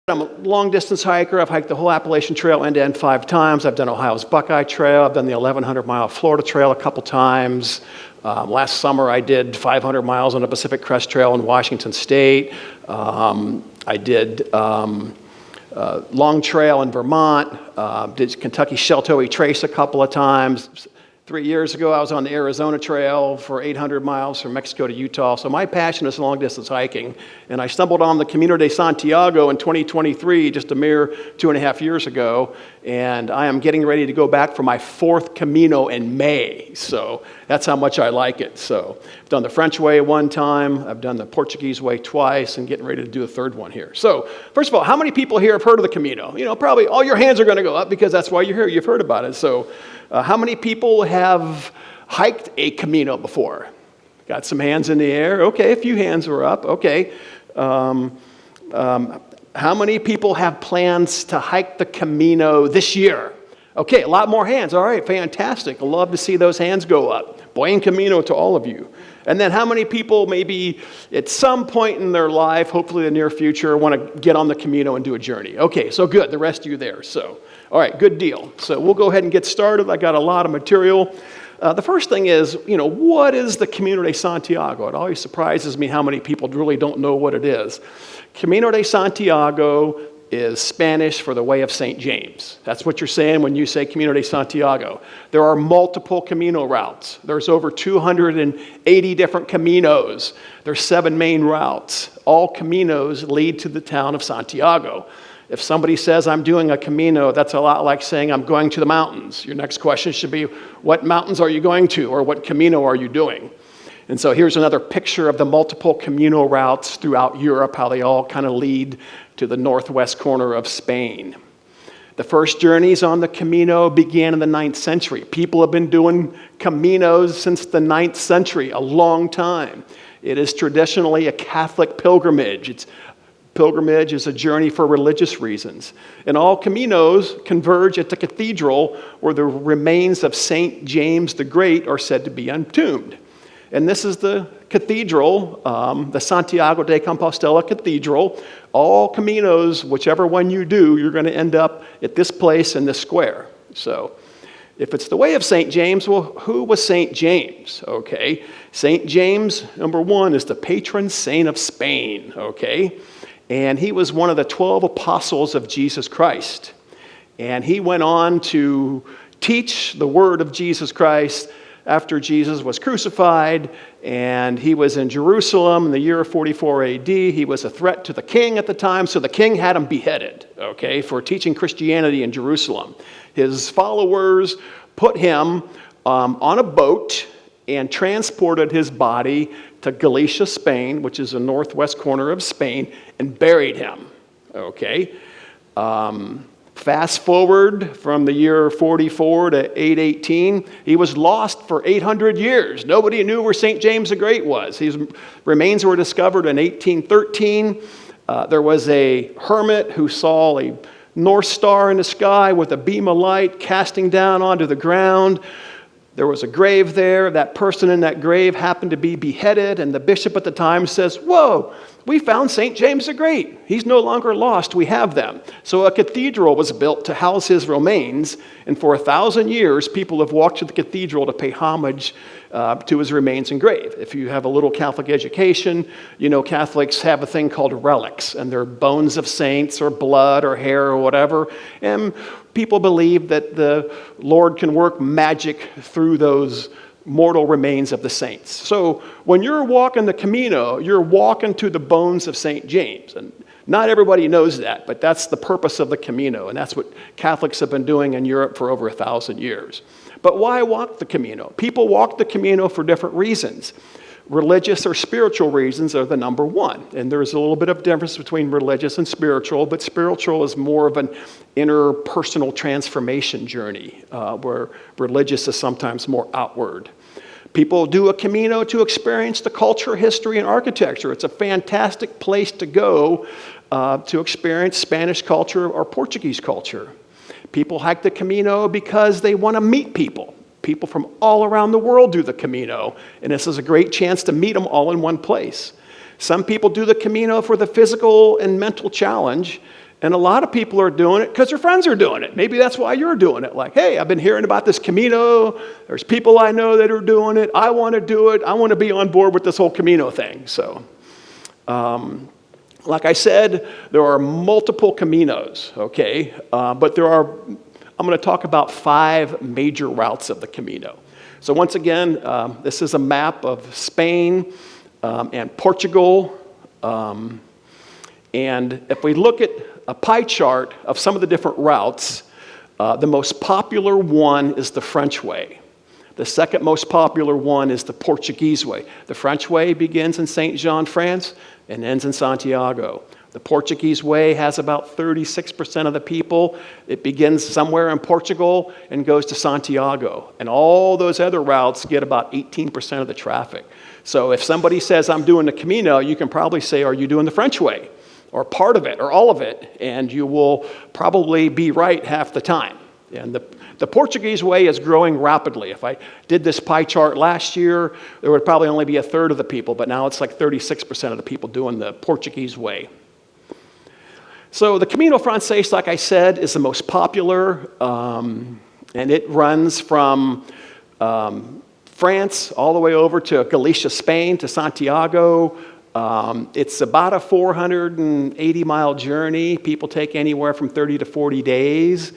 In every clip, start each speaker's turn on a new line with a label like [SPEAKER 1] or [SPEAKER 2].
[SPEAKER 1] I'm a long-distance hiker. I've hiked the whole Appalachian Trail end-to-end 5 times. I've done Ohio's Buckeye Trail. I've done the 1,100-mile Florida Trail a couple times. Last summer, I did 500 miles on the Pacific Crest Trail in Washington State. I did Long Trail in Vermont. Did Kentucky Sheltowee Trace a couple of times. 3 years ago, I was on the Arizona Trail for 800 miles from Mexico to Utah. So my passion is long-distance hiking. And I stumbled on the Camino de Santiago in 2023, just a mere 2.5 years ago. And I am getting ready to go back for my 4th Camino in May. So that's how much I like it. So I've done the French Way 1 time. I've done the Portuguese Way twice and getting ready to do a 3rd one here. So first of all, how many people here have heard of the Camino? You know, probably all your hands are going to go up because that's why you're here. You've heard about it. So how many people have hiked a Camino before? Got some hands in the air. Okay, a few hands were up. Okay. How many people have plans to hike the Camino this year? Okay, a lot more hands. All right, fantastic. I love to see those hands go up. Buen Camino to all of you. And then how many people maybe at some point in their life, hopefully the near future, want to get on the Camino and do a journey? Okay, so good. The rest of you there. So, all right, good deal. So we'll go ahead and get started. I got a lot of material. The first thing is, what is the Camino de Santiago? It always surprises me how many people really don't know what it is. Camino de Santiago is Spanish for the Way of St. James. That's what you're saying when you say Camino de Santiago. There are multiple Camino routes. There's over 280 different Caminos. There's 7 main routes. All Caminos lead to the town of Santiago. If somebody says, I'm doing a Camino, that's a lot like saying, I'm going to the mountains. Your next question should be, what mountains are you going to, or what Camino are you doing? And so here's another picture of the multiple Camino routes throughout Europe, how they all kind of lead to the northwest corner of Spain. The first journeys on the Camino began in the 9th century. People have been doing Caminos since the 9th century, a long time. It is traditionally a Catholic pilgrimage. Pilgrimage is a journey for religious reasons. And all Caminos converge at the cathedral where the remains of St. James the Great are said to be entombed. And this is the cathedral, the Santiago de Compostela Cathedral. All Caminos, whichever one you do, you're going to end up at this place in this square. So if it's the Way of St. James, well, who was St. James? Okay, St. James, number 1, is the patron saint of Spain, okay? And he was one of the 12 apostles of Jesus Christ. And he went on to teach the word of Jesus Christ after Jesus was crucified, and he was in Jerusalem in the year 44 AD. He was a threat to the king at the time, so the king had him beheaded, okay, for teaching Christianity in Jerusalem. His followers put him on a boat and transported his body to Galicia, Spain, which is the northwest corner of Spain, and buried him, okay? Fast forward from the year 44 to 818, he was lost for 800 years. Nobody knew where St. James the Great was. His remains were discovered in 1813. There was a hermit who saw a North Star in the sky with a beam of light casting down onto the ground. There was a grave there. That person in that grave happened to be beheaded, and the bishop at the time says, whoa, we found St. James the Great. He's no longer lost. We have them. So a cathedral was built to house his remains, and for 1,000 years, people have walked to the cathedral to pay homage to his remains and grave. If you have a little Catholic education, you know Catholics have a thing called relics, and they're bones of saints or blood or hair or whatever, and people believe that the Lord can work magic through those mortal remains of the saints. So when you're walking the Camino, you're walking to the bones of St. James. And not everybody knows that, but that's the purpose of the Camino, and that's what Catholics have been doing in Europe for over 1,000 years. But why walk the Camino? People walk the Camino for different reasons. Religious or spiritual reasons are the number 1. And there's a little bit of difference between religious and spiritual, but spiritual is more of an interpersonal transformation journey, where religious is sometimes more outward. People do a Camino to experience the culture, history, and architecture. It's a fantastic place to go to experience Spanish culture or Portuguese culture. People hike the Camino because they want to meet people. People from all around the world do the Camino, and this is a great chance to meet them all in one place. Some people do the Camino for the physical and mental challenge, And a lot of people are doing it because their friends are doing it. Maybe that's why you're doing it. Like, hey, I've been hearing about this Camino. There's people I know that are doing it. I want to do it. I want to be on board with this whole Camino thing. So, like I said, there are multiple Caminos, okay? But I'm going to talk about 5 major routes of the Camino. So once again, this is a map of Spain and Portugal. And if we look at a pie chart of some of the different routes, the most popular one is the French Way. The second most popular one is the Portuguese Way. The French Way begins in Saint Jean, France, and ends in Santiago. The Portuguese Way has about 36% of the people. It begins somewhere in Portugal and goes to Santiago. And all those other routes get about 18% of the traffic. So if somebody says, I'm doing the Camino, you can probably say, are you doing the French Way? Or part of it, or all of it, and you will probably be right half the time. And the Portuguese Way is growing rapidly. If I did this pie chart last year, there would probably only be a third of the people, but now it's like 36% of the people doing the Portuguese Way. So the Camino Francés, like I said, is the most popular, and it runs from France all the way over to Galicia, Spain, to Santiago. It's about a 480-mile journey. People take anywhere from 30 to 40 days.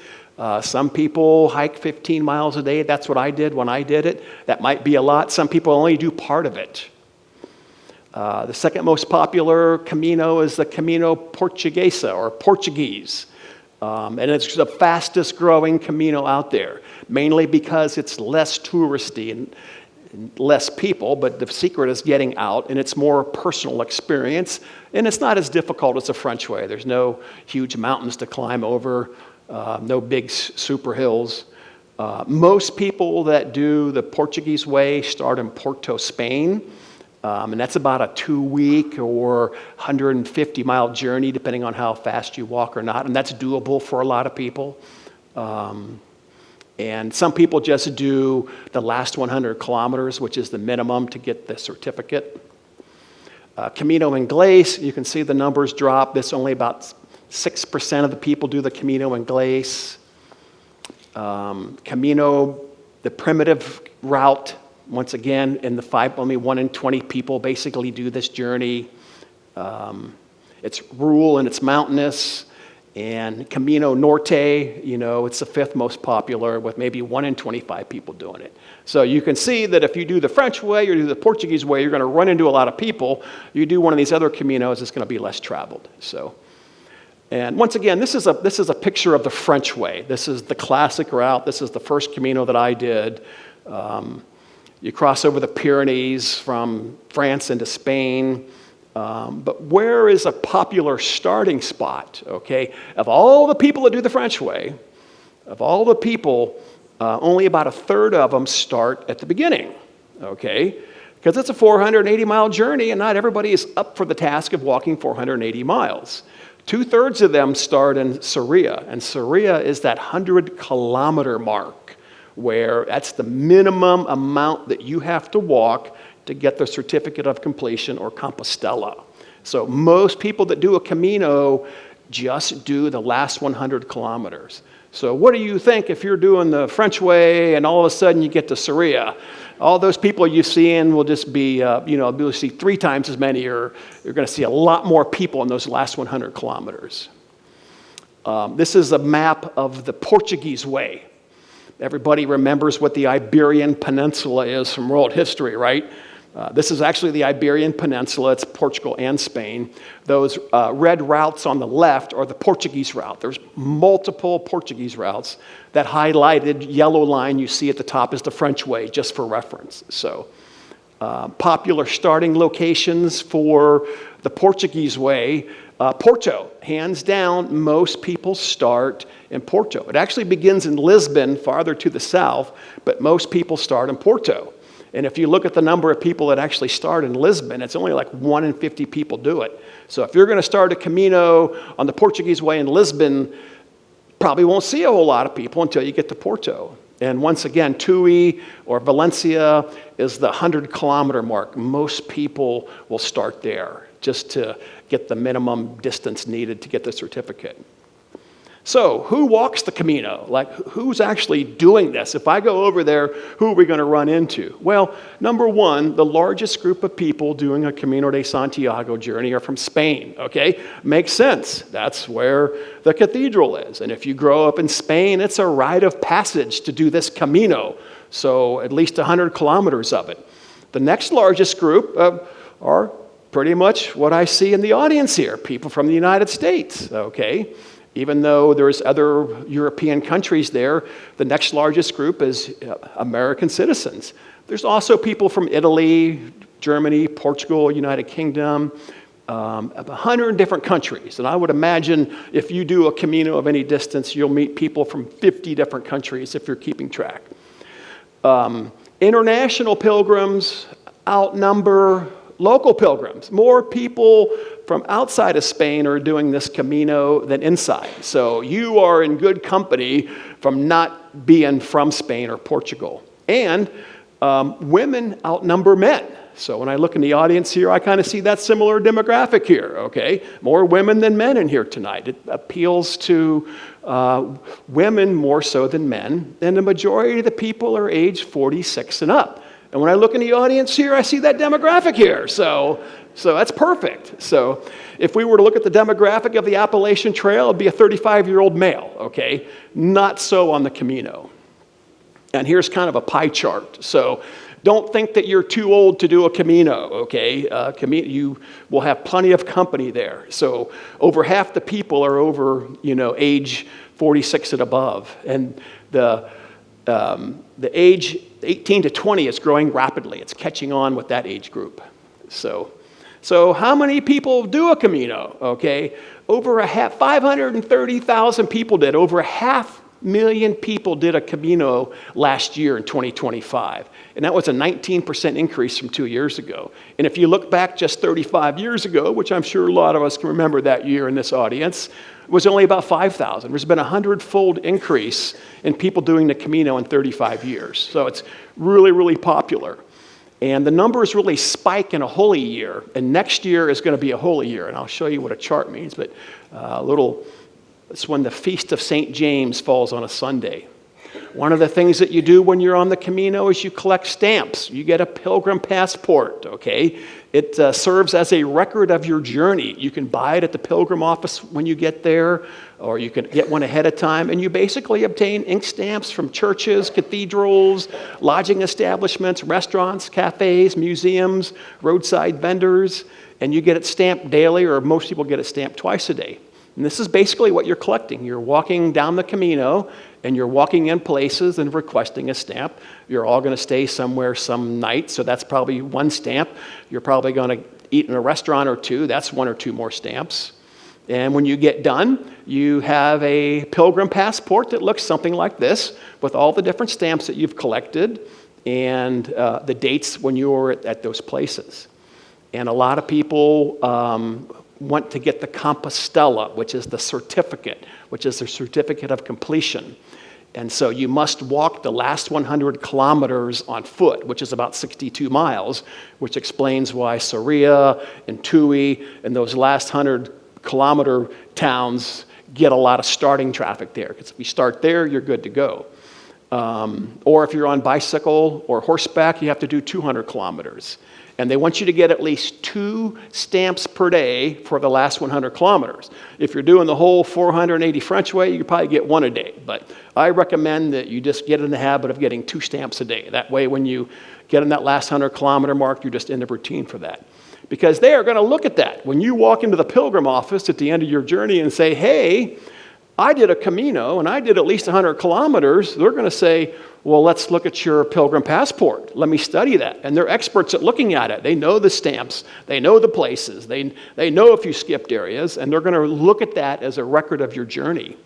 [SPEAKER 1] Some people hike 15 miles a day. That's what I did when I did it. That might be a lot. Some people only do part of it. The second most popular Camino is the Camino Portuguesa, or Portuguese. And it's the fastest growing Camino out there, mainly because it's less touristy and less people, but the secret is getting out, and it's more personal experience, and it's not as difficult as the French Way. There's no huge mountains to climb over, no big super hills. Most people that do the Portuguese Way start in Porto, Spain, and that's about a 2-week or 150-mile journey, depending on how fast you walk or not, and that's doable for a lot of people. And some people just do the last 100 kilometers, which is the minimum to get the certificate. Camino Inglés, you can see the numbers drop. This only about 6% of the people do the Camino Inglés. Camino, the primitive route, once again, in the 5, only 1 in 20 people basically do this journey. It's rural and it's mountainous. And Camino Norte, it's the 5th most popular with maybe 1 in 25 people doing it. So you can see that if you do the French Way or do the Portuguese Way, you're going to run into a lot of people. You do one of these other Caminos, it's going to be less traveled. And once again, this is a picture of the French Way. This is the classic route. This is the first Camino that I did. You cross over the Pyrenees from France into Spain. But where is a popular starting spot, okay? Of all the people that do the French Way, of all the people, only about a third of them start at the beginning, okay? Because it's a 480-mile journey, and not everybody is up for the task of walking 480 miles. 2/3 of them start in Sarria, and Sarria is that 100-kilometer mark, where that's the minimum amount that you have to walk to get the certificate of completion, or Compostela. So most people that do a Camino just do the last 100 kilometers. So what do you think if you're doing the French Way and all of a sudden you get to Sarria? All those people you see in will just be, you'll see 3 times as many, or you're going to see a lot more people in those last 100 kilometers. This is a map of the Portuguese Way. Everybody remembers what the Iberian Peninsula is from world history, right? This is actually the Iberian Peninsula. It's Portugal and Spain. Those red routes on the left are the Portuguese route. There's multiple Portuguese routes. That highlighted yellow line you see at the top is the French Way, just for reference. So, popular starting locations for the Portuguese Way. Porto, hands down, most people start in Porto. It actually begins in Lisbon, farther to the south, but most people start in Porto. And if you look at the number of people that actually start in Lisbon, it's only like 1 in 50 people do it. So if you're going to start a Camino on the Portuguese Way in Lisbon, probably won't see a whole lot of people until you get to Porto. And once again, Tui or Valencia is the 100-kilometer mark. Most people will start there just to get the minimum distance needed to get the certificate. So who walks the Camino? Like, who's actually doing this? If I go over there, who are we going to run into? Well, number one, the largest group of people doing a Camino de Santiago journey are from Spain, okay? Makes sense. That's where the cathedral is. And if you grow up in Spain, it's a rite of passage to do this Camino. So at least 100 kilometers of it. The next largest group are pretty much what I see in the audience here, people from the United States, okay? Even though there's other European countries there, the next largest group is American citizens. There's also people from Italy, Germany, Portugal, United Kingdom, 100 different countries. And I would imagine if you do a Camino of any distance, you'll meet people from 50 different countries if you're keeping track. International pilgrims outnumber local pilgrims. More people from outside of Spain are doing this Camino than inside. So you are in good company from not being from Spain or Portugal. And women outnumber men. So when I look in the audience here, I kind of see that similar demographic here, okay? More women than men in here tonight. It appeals to women more so than men. And the majority of the people are age 46 and up. And when I look in the audience here, I see that demographic here. So that's perfect. So if we were to look at the demographic of the Appalachian Trail, it'd be a 35-year-old male, okay? Not so on the Camino. And here's kind of a pie chart. So don't think that you're too old to do a Camino, okay? You will have plenty of company there. So over half the people are over, age 46 and above. And the age 18 to 20 is growing rapidly. It's catching on with that age group. So how many people do a Camino? Okay, 530,000 people did. Over 500,000 people did a Camino last year in 2025. And that was a 19% increase from 2 years ago. And if you look back just 35 years ago, which I'm sure a lot of us can remember that year in this audience, it was only about 5,000. There's been a 100-fold increase in people doing the Camino in 35 years. So it's really, really popular. And the numbers really spike in a holy year. And next year is going to be a holy year. And I'll show you what a chart means. But it's when the Feast of St. James falls on a Sunday. One of the things that you do when you're on the Camino is you collect stamps. You get a pilgrim passport, okay? It serves as a record of your journey. You can buy it at the pilgrim office when you get there, or you can get one ahead of time, and you basically obtain ink stamps from churches, cathedrals, lodging establishments, restaurants, cafes, museums, roadside vendors, and you get it stamped daily, or most people get it stamped twice a day. And this is basically what you're collecting. You're walking down the Camino, and you're walking in places and requesting a stamp. You're all going to stay somewhere some night, so that's probably one stamp. You're probably going to eat in a restaurant or two. That's one or two more stamps. And when you get done, you have a pilgrim passport that looks something like this, with all the different stamps that you've collected and the dates when you were at those places. And a lot of people want to get the Compostela, which is the certificate, which is the certificate of completion. And so you must walk the last 100 kilometers on foot, which is about 62 miles, which explains why Soria and Tui and those last 100-kilometer towns get a lot of starting traffic there. Because if you start there, you're good to go. Or if you're on bicycle or horseback, you have to do 200 kilometers. And they want you to get at least 2 stamps per day for the last 100 kilometers. If you're doing the whole 480 French way, you could probably get 1 a day. But I recommend that you just get in the habit of getting 2 stamps a day. That way, when you get in that last 100-kilometer mark, you're just in the routine for that. Because they are going to look at that. When you walk into the pilgrim office at the end of your journey and say, hey, I did a Camino and I did at least 100 kilometers, they're going to say, well, let's look at your pilgrim passport. Let me study that. And they're experts at looking at it. They know the stamps. They know the places. They know if you skipped areas, and they're going to look at that as a record of your journey.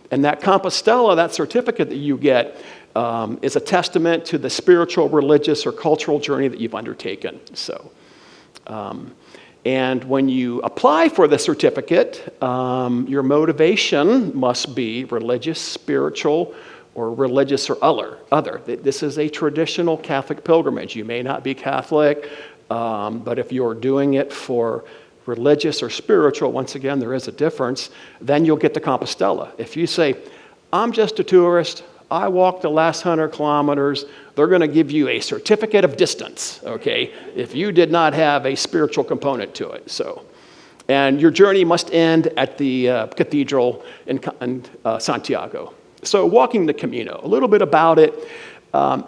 [SPEAKER 1] And that Compostela, that certificate that you get, is a testament to the spiritual, religious, or cultural journey that you've undertaken. And when you apply for the certificate, your motivation must be religious, spiritual, or religious or other. This is a traditional Catholic pilgrimage. You may not be Catholic, but if you're doing it for religious or spiritual, once again, there is a difference, then you'll get to Compostela. If you say, I'm just a tourist, I walked the last 100 kilometers, they're going to give you a certificate of distance, okay, if you did not have a spiritual component to it. And your journey must end at the cathedral in Santiago. So walking the Camino, a little bit about it.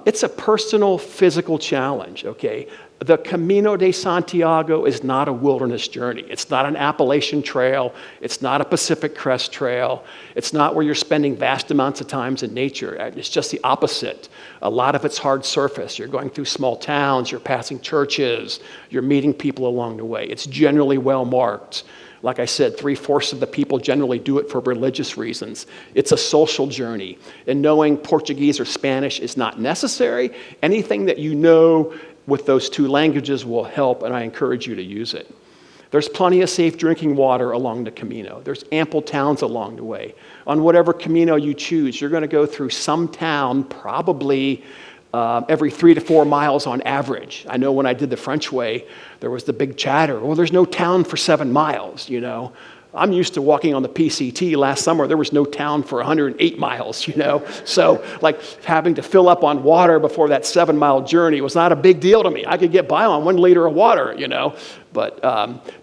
[SPEAKER 1] It's a personal, physical challenge, okay? The Camino de Santiago is not a wilderness journey. It's not an Appalachian Trail. It's not a Pacific Crest Trail. It's not where you're spending vast amounts of time in nature. It's just the opposite. A lot of it's hard surface. You're going through small towns. You're passing churches. You're meeting people along the way. It's generally well marked. Like I said, 3/4 of the people generally do it for religious reasons. It's a social journey. And knowing Portuguese or Spanish is not necessary. Anything that you know with those two languages will help, and I encourage you to use it. There's plenty of safe drinking water along the Camino. There's ample towns along the way. On whatever Camino you choose, you're going to go through some town probably every 3 to 4 miles on average. I know when I did the French Way, there was the big chatter, well, there's no town for 7 miles, you know. I'm used to walking on the PCT last summer. There was no town for 108 miles, you know. So like having to fill up on water before that 7-mile journey was not a big deal to me. I could get by on 1 liter of water, you know. But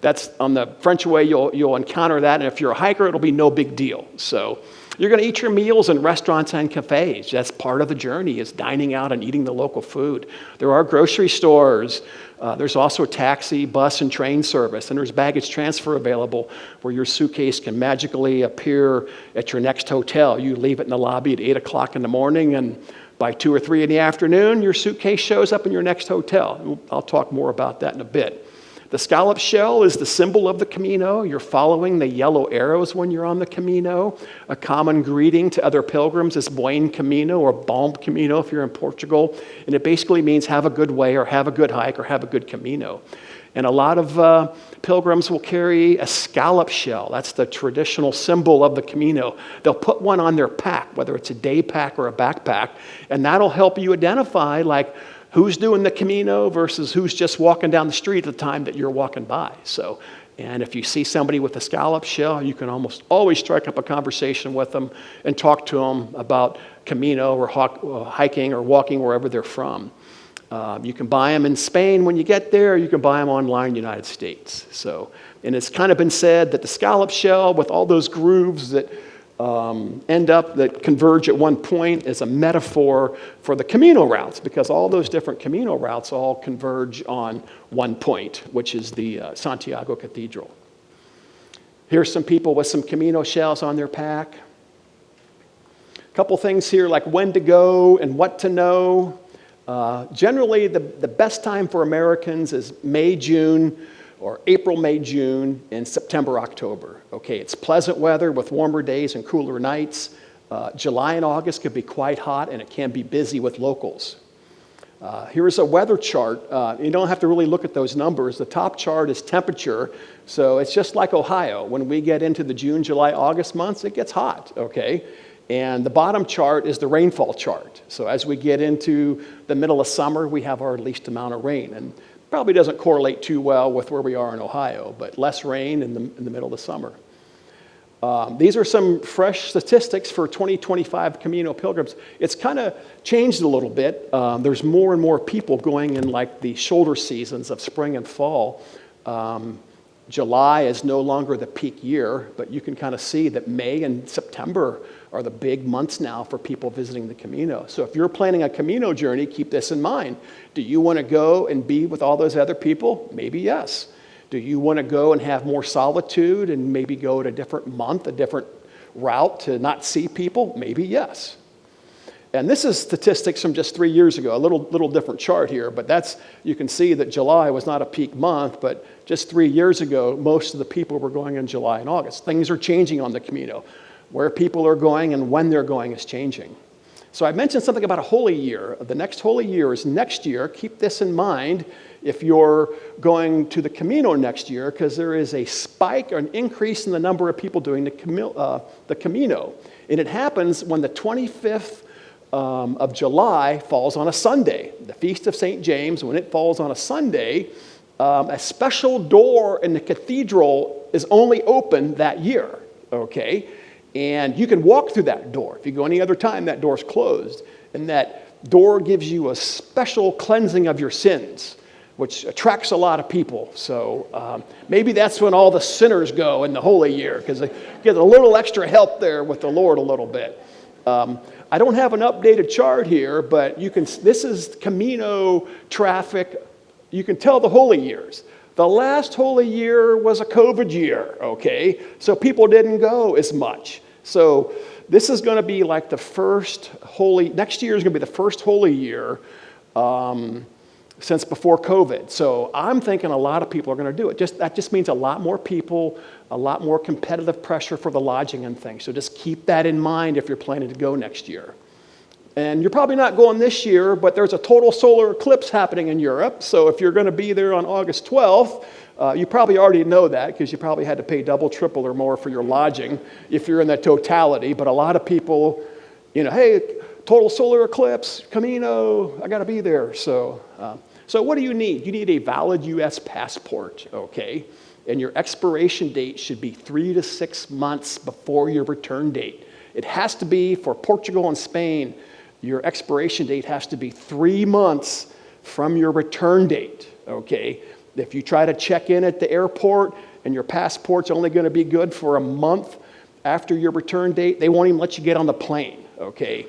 [SPEAKER 1] that's on the French Way, you'll encounter that. And if you're a hiker, it'll be no big deal. So you're going to eat your meals in restaurants and cafes. That's part of the journey, is dining out and eating the local food. There are grocery stores. There's also taxi, bus, and train service. And there's baggage transfer available where your suitcase can magically appear at your next hotel. You leave it in the lobby at 8 o'clock in the morning, and by 2 or 3 in the afternoon, your suitcase shows up in your next hotel. I'll talk more about that in a bit. The scallop shell is the symbol of the Camino. You're following the yellow arrows when you're on the Camino. A common greeting to other pilgrims is Buen Camino or Bom Camino if you're in Portugal. And it basically means have a good way or have a good hike or have a good Camino. And a lot of pilgrims will carry a scallop shell. That's the traditional symbol of the Camino. They'll put one on their pack, whether it's a day pack or a backpack, and that'll help you identify like who's doing the Camino versus who's just walking down the street at the time that you're walking by. So, and if you see somebody with a scallop shell, you can almost always strike up a conversation with them and talk to them about Camino or hiking or walking wherever they're from. You can buy them in Spain when you get there. You can buy them online in the United States. So, and it's kind of been said that the scallop shell with all those grooves that that converge at one point is a metaphor for the Camino routes, because all those different Camino routes all converge on one point, which is the Santiago Cathedral. Here's some people with some Camino shells on their pack. A couple things here like when to go and what to know. Generally, the best time for Americans is May, June, or April, May, June, and September, October. Okay, it's pleasant weather with warmer days and cooler nights. July and August could be quite hot, and it can be busy with locals. Here's a weather chart. You don't have to really look at those numbers. The top chart is temperature, so it's just like Ohio. When we get into the June, July, August months, it gets hot, okay? And the bottom chart is the rainfall chart. So as we get into the middle of summer, we have our least amount of rain. And probably doesn't correlate too well with where we are in Ohio, but less rain in the middle of the summer. These are some fresh statistics for 2025 Camino pilgrims. It's kind of changed a little bit. There's more and more people going in like the shoulder seasons of spring and fall. July is no longer the peak year, but you can kind of see that May and September are the big months now for people visiting the Camino. So if you're planning a Camino journey, keep this in mind. Do you want to go and be with all those other people? Maybe yes. Do you want to go and have more solitude and maybe go at a different month, a different route to not see people? Maybe yes. And this is statistics from just 3 years ago, a little different chart here, but you can see that July was not a peak month, but just 3 years ago, most of the people were going in July and August. Things are changing on the Camino. Where people are going and when they're going is changing. So I mentioned something about a holy year. The next holy year is next year. Keep this in mind if you're going to the Camino next year, because there is a spike or an increase in the number of people doing the Camino. And it happens when the 25th of July falls on a Sunday. The Feast of St. James, when it falls on a Sunday, a special door in the cathedral is only open that year, okay? And you can walk through that door. If you go any other time, that door's closed. And that door gives you a special cleansing of your sins, which attracts a lot of people. So maybe that's when all the sinners go in the holy year, because they get a little extra help there with the Lord a little bit. I don't have an updated chart here, but this is Camino traffic. You can tell the holy years. The last holy year was a COVID year, okay? So people didn't go as much. So this is going to be like next year is going to be the first holy year since before COVID. So I'm thinking a lot of people are going to do it. That just means a lot more people, a lot more competitive pressure for the lodging and things. So just keep that in mind if you're planning to go next year. And you're probably not going this year, but there's a total solar eclipse happening in Europe. So if you're going to be there on August 12th, you probably already know that because you probably had to pay double, triple, or more for your lodging if you're in that totality. But a lot of people, hey, total solar eclipse, Camino, I got to be there. So what do you need? You need a valid U.S. passport, okay? And your expiration date should be 3 to 6 months before your return date. It has to be for Portugal and Spain. Your expiration date has to be 3 months from your return date, okay? If you try to check in at the airport and your passport's only going to be good for a month after your return date, they won't even let you get on the plane, okay?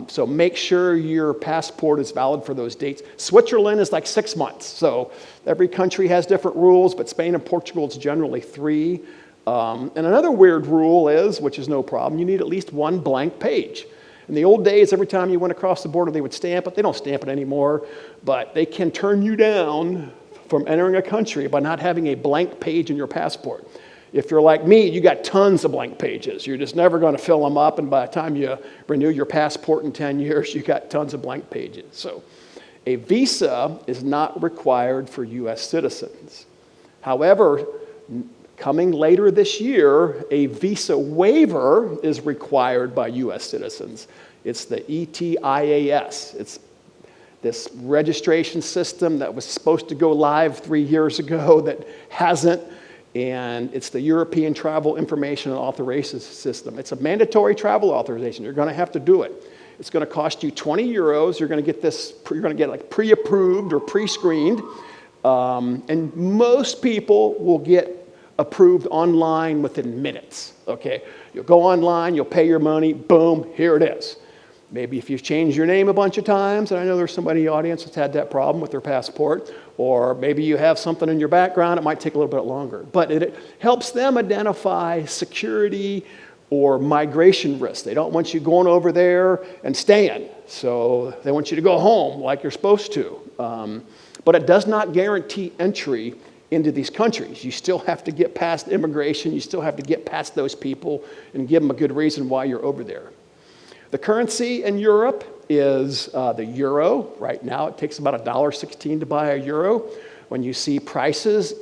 [SPEAKER 1] So make sure your passport is valid for those dates. Switzerland is like 6 months. So every country has different rules, but Spain and Portugal, it's generally 3. And another weird rule is, which is no problem, you need at least 1 blank page. In the old days, every time you went across the border, they would stamp it. They don't stamp it anymore, but they can turn you down from entering a country by not having a blank page in your passport. If you're like me, you got tons of blank pages. You're just never going to fill them up, and by the time you renew your passport in 10 years, you got tons of blank pages. So a visa is not required for U.S. citizens. However, coming later this year, a visa waiver is required by U.S. citizens. It's the ETIAS. It's this registration system that was supposed to go live 3 years ago that hasn't, and it's the European Travel Information and Authorization System. It's a mandatory travel authorization. You're going to have to do it. It's going to cost you 20 euros. You're going to get like pre-approved or pre-screened, and most people will get approved online within minutes, okay? You'll go online, you'll pay your money, boom, here it is. Maybe if you've changed your name a bunch of times, and I know there's somebody in the audience that's had that problem with their passport, or maybe you have something in your background, it might take a little bit longer. But it helps them identify security or migration risks. They don't want you going over there and staying, so they want you to go home like you're supposed to. But it does not guarantee entry into these countries. You still have to get past immigration. You still have to get past those people and give them a good reason why you're over there. The currency in Europe is the euro. Right now, it takes about $1.16 to buy a euro. When you see prices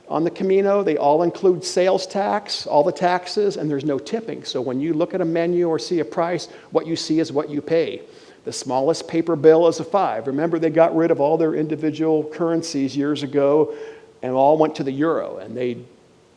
[SPEAKER 1] on the Camino, they all include sales tax, all the taxes, and there's no tipping. So when you look at a menu or see a price, what you see is what you pay. The smallest paper bill is a 5. Remember, they got rid of all their individual currencies years ago and all went to the euro, and they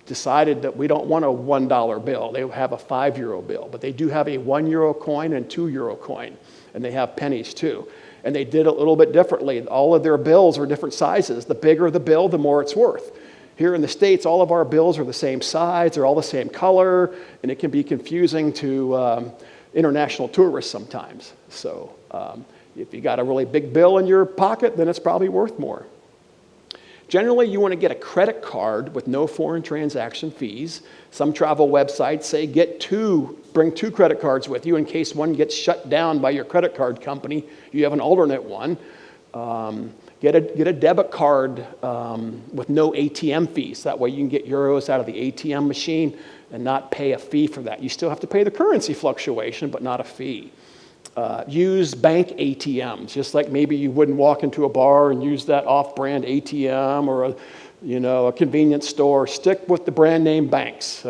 [SPEAKER 1] decided that we don't want a $1 bill. They have a 5 euro bill, but they do have a 1 euro coin and 2 euro coin, and they have pennies too. And they did it a little bit differently. All of their bills are different sizes. The bigger the bill, the more it's worth. Here in the States, all of our bills are the same size, they're all the same color, and it can be confusing to international tourists sometimes. So if you got a really big bill in your pocket, then it's probably worth more. Generally, you want to get a credit card with no foreign transaction fees. Some travel websites say bring 2 credit cards with you in case one gets shut down by your credit card company. You have an alternate one. Get a debit card with no ATM fees. That way you can get euros out of the ATM machine and not pay a fee for that. You still have to pay the currency fluctuation, but not a fee. Use bank ATMs, just like maybe you wouldn't walk into a bar and use that off-brand ATM or a convenience store. Stick with the brand name banks.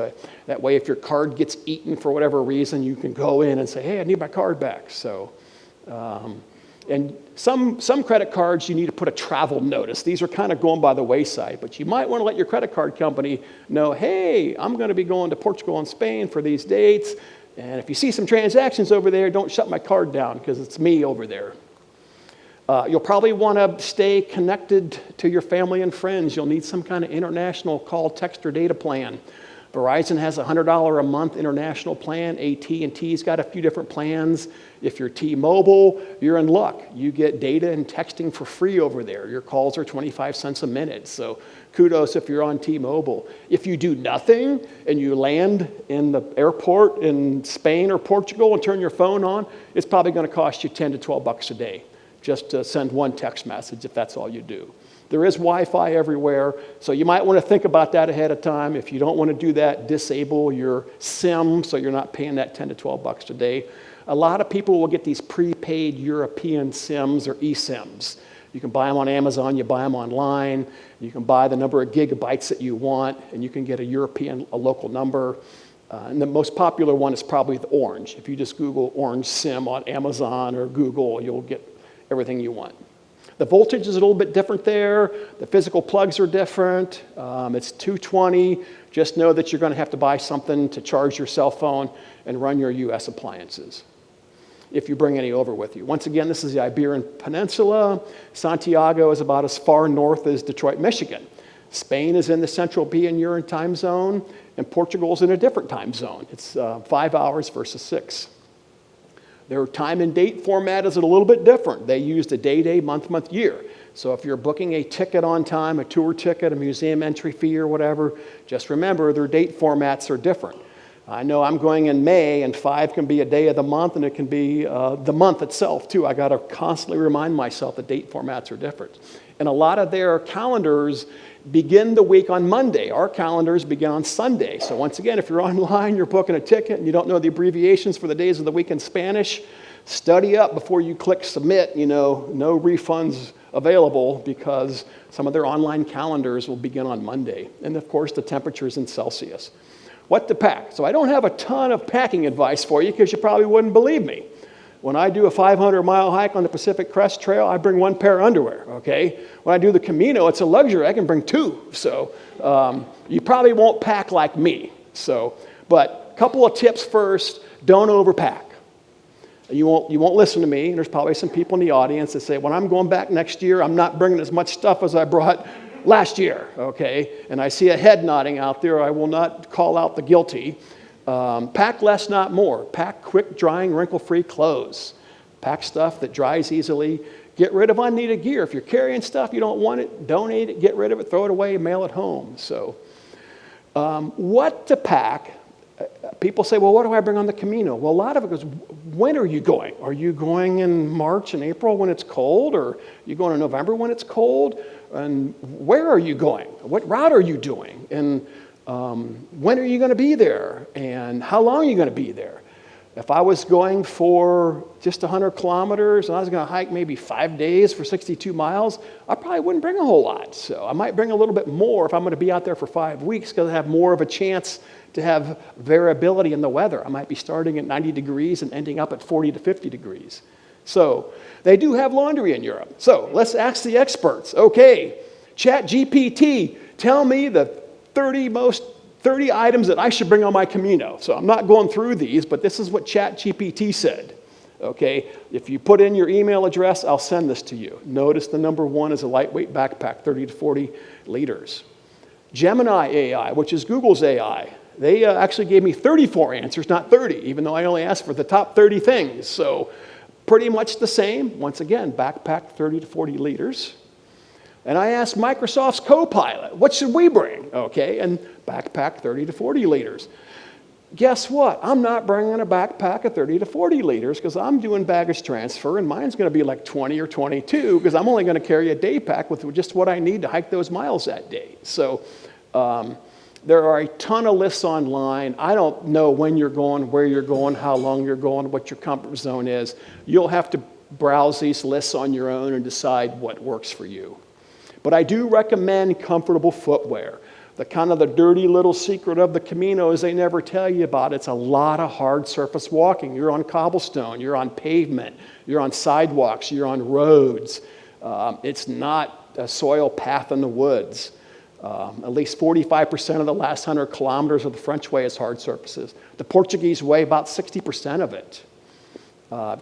[SPEAKER 1] That way, if your card gets eaten for whatever reason, you can go in and say, "Hey, I need my card back." So, And some credit cards, you need to put a travel notice. These are kind of going by the wayside, but you might want to let your credit card company know, hey, I'm going to be going to Portugal and Spain for these dates, and if you see some transactions over there, don't shut my card down because it's me over there. You'll probably want to stay connected to your family and friends. You'll need some kind of international call, text, or data plan. Verizon has a $100 a month international plan. AT&T's got a few different plans. If you're T-Mobile, you're in luck. You get data and texting for free over there. Your calls are 25 cents a minute, so kudos if you're on T-Mobile. If you do nothing and you land in the airport in Spain or Portugal and turn your phone on, it's probably going to cost you 10 to 12 bucks a day just to send one text message if that's all you do. There is Wi-Fi everywhere, so you might want to think about that ahead of time. If you don't want to do that, disable your SIM so you're not paying that 10 to 12 bucks a day. A lot of people will get these prepaid European SIMs or eSIMs. You can buy them on Amazon, you buy them online, you can buy the number of gigabytes that you want, and you can get a local number. And the most popular one is probably the Orange. If you just Google Orange SIM on Amazon or Google, you'll get everything you want. The voltage is a little bit different there. The physical plugs are different. It's 220. Just know that you're going to have to buy something to charge your cell phone and run your US appliances if you bring any over with you. Once again, this is the Iberian Peninsula. Santiago is about as far north as Detroit, Michigan. Spain is in the Central European time zone, and Portugal is in a different time zone. It's 5 hours versus 6. Their time and date format is a little bit different. They use the day, month, year. So if you're booking a ticket on time, a tour ticket, a museum entry fee or whatever, just remember their date formats are different. I know I'm going in May, and 5 can be a day of the month, and it can be the month itself too. I got to constantly remind myself the date formats are different. And a lot of their calendars begin the week on Monday. Our calendars begin on Sunday. So once again, if you're online, you're booking a ticket, and you don't know the abbreviations for the days of the week in Spanish, study up before you click submit. No refunds available because some of their online calendars will begin on Monday. And of course, the temperature's in Celsius. What to pack? So I don't have a ton of packing advice for you because you probably wouldn't believe me. When I do a 500-mile hike on the Pacific Crest Trail, I bring 1 pair of underwear, okay? When I do the Camino, it's a luxury. I can bring 2. So you probably won't pack like me. But a couple of tips first, don't overpack. You won't listen to me. There's probably some people in the audience that say, when I'm going back next year, I'm not bringing as much stuff as I brought last year, okay? And I see a head nodding out there. I will not call out the guilty. Pack less, not more. Pack quick drying, wrinkle-free clothes. Pack stuff that dries easily. Get rid of unneeded gear. If you're carrying stuff, you don't want it, donate it, get rid of it, throw it away, mail it home. So what to pack? People say, well, what do I bring on the Camino? Well, a lot of it goes, when are you going? Are you going in March and April when it's cold? Or are you going in November when it's cold? And where are you going? What route are you doing? And when are you going to be there? And how long are you going to be there? If I was going for just 100 kilometers and I was going to hike maybe 5 days for 62 miles, I probably wouldn't bring a whole lot. So I might bring a little bit more if I'm going to be out there for 5 weeks because I have more of a chance to have variability in the weather. I might be starting at 90 degrees and ending up at 40 to 50 degrees. So they do have laundry in Europe. So let's ask the experts. Okay, ChatGPT, tell me the 30 items that I should bring on my Camino. So I'm not going through these, but this is what ChatGPT said. Okay, if you put in your email address, I'll send this to you. Notice the number 1 is a lightweight backpack, 30 to 40 liters. Gemini AI, which is Google's AI, they actually gave me 34 answers, not 30, even though I only asked for the top 30 things. So pretty much the same. Once again, backpack 30 to 40 liters. And I asked Microsoft's Copilot, what should we bring? Okay, and backpack 30 to 40 liters. Guess what? I'm not bringing a backpack of 30 to 40 liters because I'm doing baggage transfer, and mine's going to be like 20 or 22 because I'm only going to carry a day pack with just what I need to hike those miles that day. So there are a ton of lists online. I don't know when you're going, where you're going, how long you're going, what your comfort zone is. You'll have to browse these lists on your own and decide what works for you. But I do recommend comfortable footwear. The kind of the dirty little secret of the Caminos they never tell you about. It's a lot of hard surface walking. You're on cobblestone, you're on pavement, you're on sidewalks, you're on roads. It's not a soil path in the woods. At least 45% of the last 100 kilometers of the French Way is hard surfaces. The Portuguese Way, about 60% of it.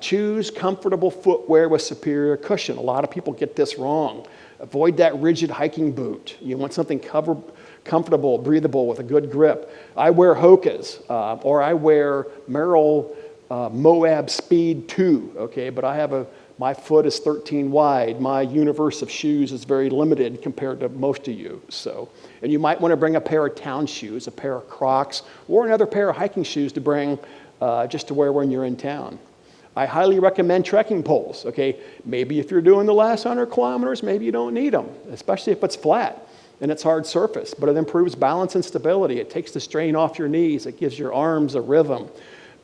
[SPEAKER 1] Choose comfortable footwear with superior cushion. A lot of people get this wrong. Avoid that rigid hiking boot. You want something comfortable, breathable, with a good grip. I wear Hoka's, or I wear Merrell Moab Speed 2, okay? But my foot is 13 wide. My universe of shoes is very limited compared to most of you. So, and you might want to bring a pair of town shoes, a pair of Crocs, or another pair of hiking shoes to bring just to wear when you're in town. I highly recommend trekking poles, okay? Maybe if you're doing the last 100 kilometers, maybe you don't need them, especially if it's flat and it's hard surface, but it improves balance and stability. It takes the strain off your knees. It gives your arms a rhythm.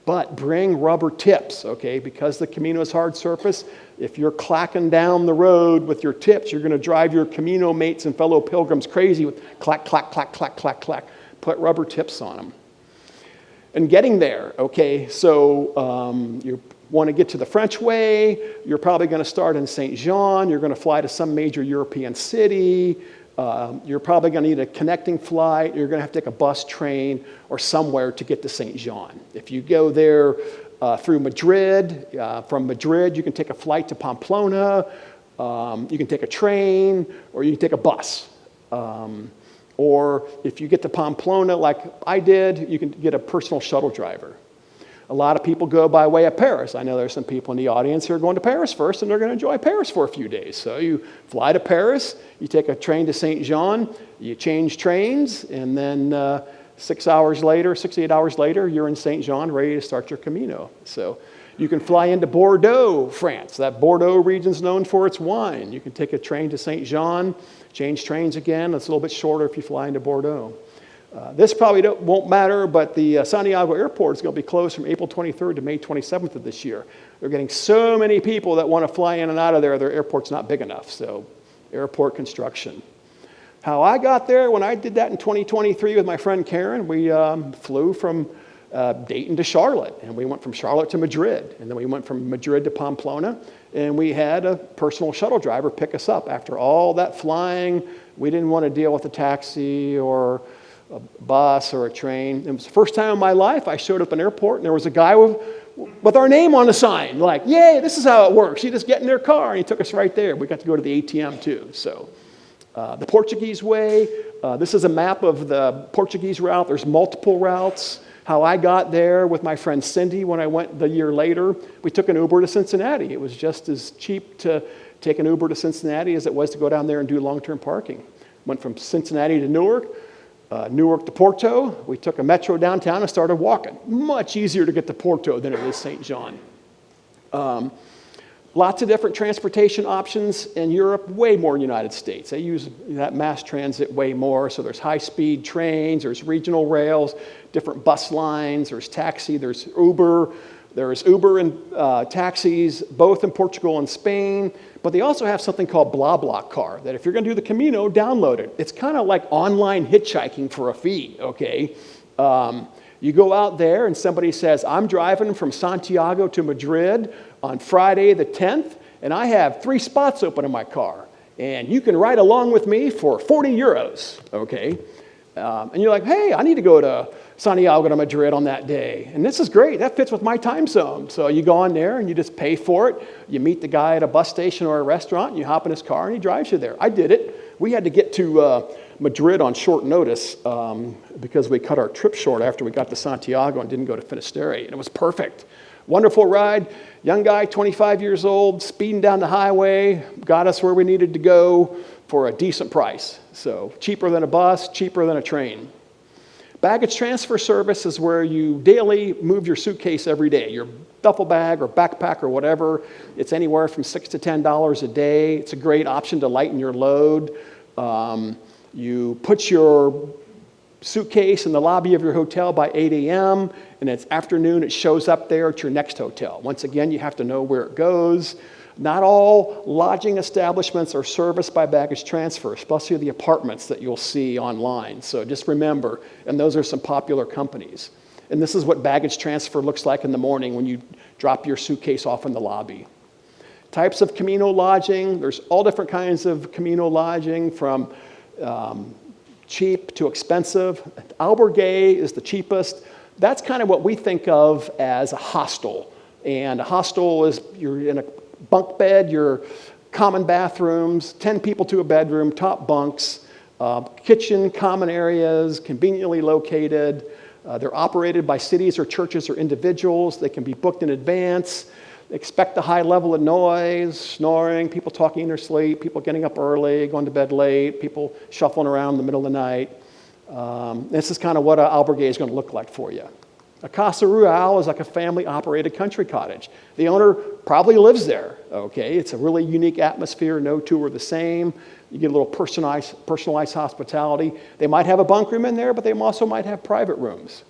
[SPEAKER 1] But bring rubber tips, okay? Because the Camino is hard surface, if you're clacking down the road with your tips, you're gonna drive your Camino mates and fellow pilgrims crazy with clack, clack, clack, clack, clack, clack. Put rubber tips on them. And getting there, okay? So you want to get to the French Way, you're probably going to start in Saint Jean, you're going to fly to some major European city, you're probably going to need a connecting flight, you're going to have to take a bus, train, or somewhere to get to Saint Jean. If you go there through Madrid, from Madrid you can take a flight to Pamplona, you can take a train, or you can take a bus. Or if you get to Pamplona like I did, you can get a personal shuttle driver. A lot of people go by way of Paris. I know there's some people in the audience who are going to Paris first, and they're going to enjoy Paris for a few days. So you fly to Paris, you take a train to Saint Jean, you change trains, and then 6 hours later, 6 to 8 hours later, you're in Saint Jean ready to start your Camino. So you can fly into Bordeaux, France. That Bordeaux region's known for its wine. You can take a train to Saint Jean, change trains again. It's a little bit shorter if you fly into Bordeaux. This probably won't matter, but the Santiago airport is going to be closed from April 23rd to May 27th of this year. They're getting so many people that want to fly in and out of there, their airport's not big enough, so airport construction. How I got there, when I did that in 2023 with my friend Karen, we flew from Dayton to Charlotte, and we went from Charlotte to Madrid, and then we went from Madrid to Pamplona, and we had a personal shuttle driver pick us up. After all that flying, we didn't want to deal with a taxi or a bus or a train. It was the first time in my life I showed up at an airport and there was a guy with our name on the sign, like, yay, this is how it works. You just get in their car, and he took us right there. We got to go to the ATM too. So the Portuguese Way, this is a map of the Portuguese route. There's multiple routes. How I got there with my friend Cindy when I went the year later, we took an Uber to Cincinnati. It was just as cheap to take an Uber to Cincinnati as it was to go down there and do long-term parking. Went from Cincinnati to Newark, Newark to Porto. We took a metro downtown and started walking. Much easier to get to Porto than it is St. John. Lots of different transportation options in Europe, way more in the United States. They use that mass transit way more. So there's high-speed trains, there's regional rails, different bus lines, there's taxi, there's Uber. There's Uber and taxis, both in Portugal and Spain. But they also have something called BlaBlaCar, that if you're going to do the Camino, download it. It's kind of like online hitchhiking for a fee, okay? You go out there and somebody says, I'm driving from Santiago to Madrid on Friday the 10th, and I have 3 spots open in my car. And you can ride along with me for 40 euros, okay? And you're like, hey, I need to go to Santiago to Madrid on that day. And this is great. That fits with my time zone. So you go on there and you just pay for it. You meet the guy at a bus station or a restaurant, and you hop in his car and he drives you there. I did it. We had to get to Madrid on short notice because we cut our trip short after we got to Santiago and didn't go to Finisterre. And it was perfect. Wonderful ride. Young guy, 25 years old, speeding down the highway, got us where we needed to go for a decent price. So cheaper than a bus, cheaper than a train. Baggage transfer service is where you daily move your suitcase every day, your duffel bag or backpack or whatever. It's anywhere from $6 to $10 a day. It's a great option to lighten your load. You put your suitcase in the lobby of your hotel by 8 a.m., and it's afternoon, it shows up there at your next hotel. Once again, you have to know where it goes. Not all lodging establishments are serviced by baggage transfer, especially the apartments that you'll see online. So just remember, and those are some popular companies. And this is what baggage transfer looks like in the morning when you drop your suitcase off in the lobby. Types of Camino lodging, there's all different kinds of Camino lodging, from cheap to expensive. Albergue is the cheapest. That's kind of what we think of as a hostel. And a hostel is you're in a bunk bed, your common bathrooms, 10 people to a bedroom, top bunks, kitchen, common areas, conveniently located. They're operated by cities or churches or individuals. They can be booked in advance. Expect a high level of noise, snoring, people talking in their sleep, people getting up early, going to bed late, people shuffling around in the middle of the night. This is kind of what an albergue is going to look like for you. A Casa Rural is like a family-operated country cottage. The owner probably lives there, okay? It's a really unique atmosphere. No two are the same. You get a little personalized hospitality. They might have a bunk room in there, but they also might have private rooms.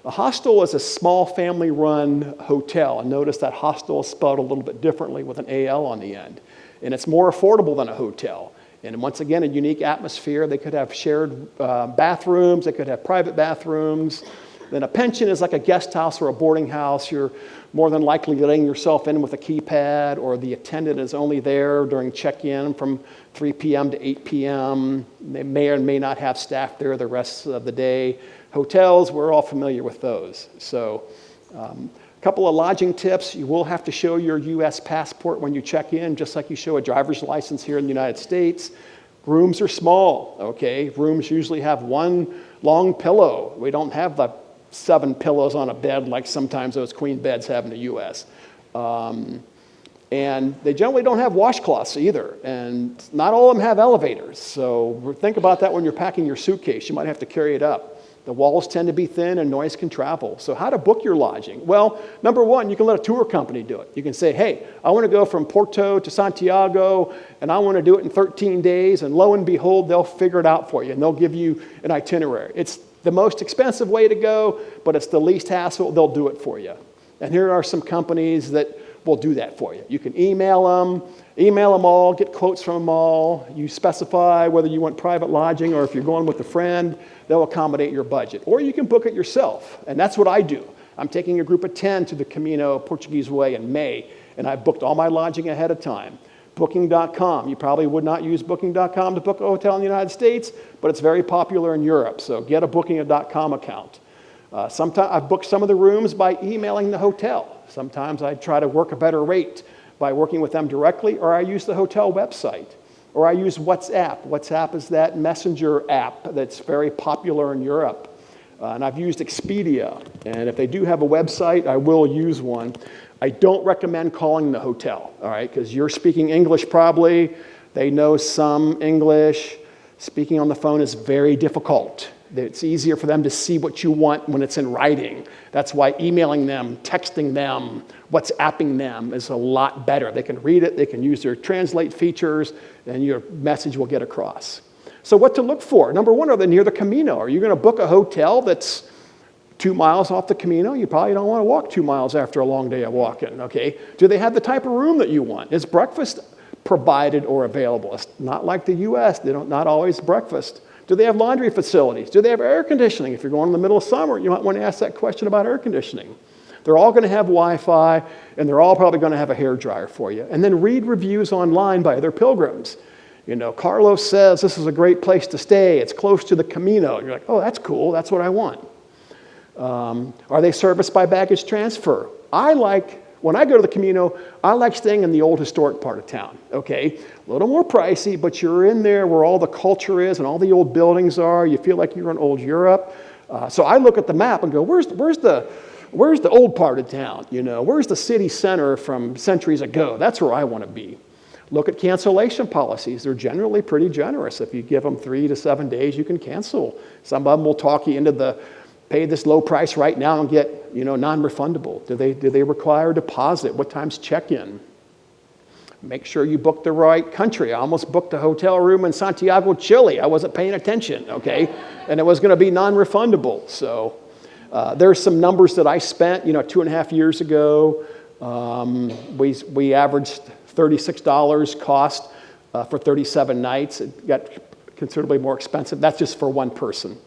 [SPEAKER 1] A hostel is a small family-run hotel. And notice that hostel is spelled a little bit differently with an AL on the end. And it's more affordable than a hotel. And once again, a unique atmosphere. They could have shared bathrooms. They could have private bathrooms. Then a pension is like a guest house or a boarding house. You're more than likely letting yourself in with a keypad, or the attendant is only there during check-in from 3 p.m. to 8 p.m. They may or may not have staff there the rest of the day. Hotels, we're all familiar with those. So a couple of lodging tips. You will have to show your U.S. passport when you check in, just like you show a driver's license here in the United States. Rooms are small, okay? Rooms usually have one long pillow. We don't have the 7 pillows on a bed like sometimes those queen beds have in the U.S. And they generally don't have washcloths either. And not all of them have elevators. So think about that when you're packing your suitcase. You might have to carry it up. The walls tend to be thin and noise can travel. So how to book your lodging? Well, number one, you can let a tour company do it. You can say, hey, I want to go from Porto to Santiago, and I want to do it in 13 days. And lo and behold, they'll figure it out for you, and they'll give you an itinerary. It's the most expensive way to go, but it's the least hassle. They'll do it for you. And here are some companies that will do that for you. You can email them all, get quotes from them all. You specify whether you want private lodging or if you're going with a friend, they'll accommodate your budget. Or you can book it yourself, and that's what I do. I'm taking a group of 10 to the Camino Portuguese Way in May, and I booked all my lodging ahead of time. Booking.com. You probably would not use Booking.com to book a hotel in the United States, but it's very popular in Europe, so get a Booking.com account. Sometimes I've booked some of the rooms by emailing the hotel. Sometimes I try to work a better rate by working with them directly, or I use the hotel website, or I use WhatsApp. WhatsApp is that messenger app that's very popular in Europe. And I've used Expedia, and if they do have a website, I will use one. I don't recommend calling the hotel, all right, because you're speaking English probably. They know some English. Speaking on the phone is very difficult. It's easier for them to see what you want when it's in writing. That's why emailing them, texting them, WhatsApping them is a lot better. They can read it, they can use their translate features, and your message will get across. So what to look for? Number one, are they near the Camino? Are you going to book a hotel that's 2 miles off the Camino? You probably don't want to walk 2 miles after a long day of walking, okay? Do they have the type of room that you want? Is breakfast provided or available? It's not like the U.S. They don't, not always breakfast. Do they have laundry facilities? Do they have air conditioning? If you're going in the middle of summer, you might want to ask that question about air conditioning. They're all going to have Wi-Fi, and they're all probably going to have a hairdryer for you. And then read reviews online by other pilgrims. You know, Carlos says this is a great place to stay. It's close to the Camino. You're like, oh, that's cool. That's what I want. Are they serviced by baggage transfer? When I go to the Camino, I like staying in the old historic part of town, okay? A little more pricey, but you're in there where all the culture is and all the old buildings are. You feel like you're in old Europe. So I look at the map and go, where's the old part of town? You know, where's the city center from centuries ago? That's where I want to be. Look at cancellation policies. They're generally pretty generous. If you give them 3 to 7 days, you can cancel. Some of them will talk you into pay this low price right now and get, non-refundable. Do they require a deposit? What time's check-in? Make sure you book the right country. I almost booked a hotel room in Santiago, Chile. I wasn't paying attention, okay? And it was going to be non-refundable. So there's some numbers that I spent, 2.5 years ago. We averaged $36 cost for 37 nights. It got considerably more expensive. That's just for one person.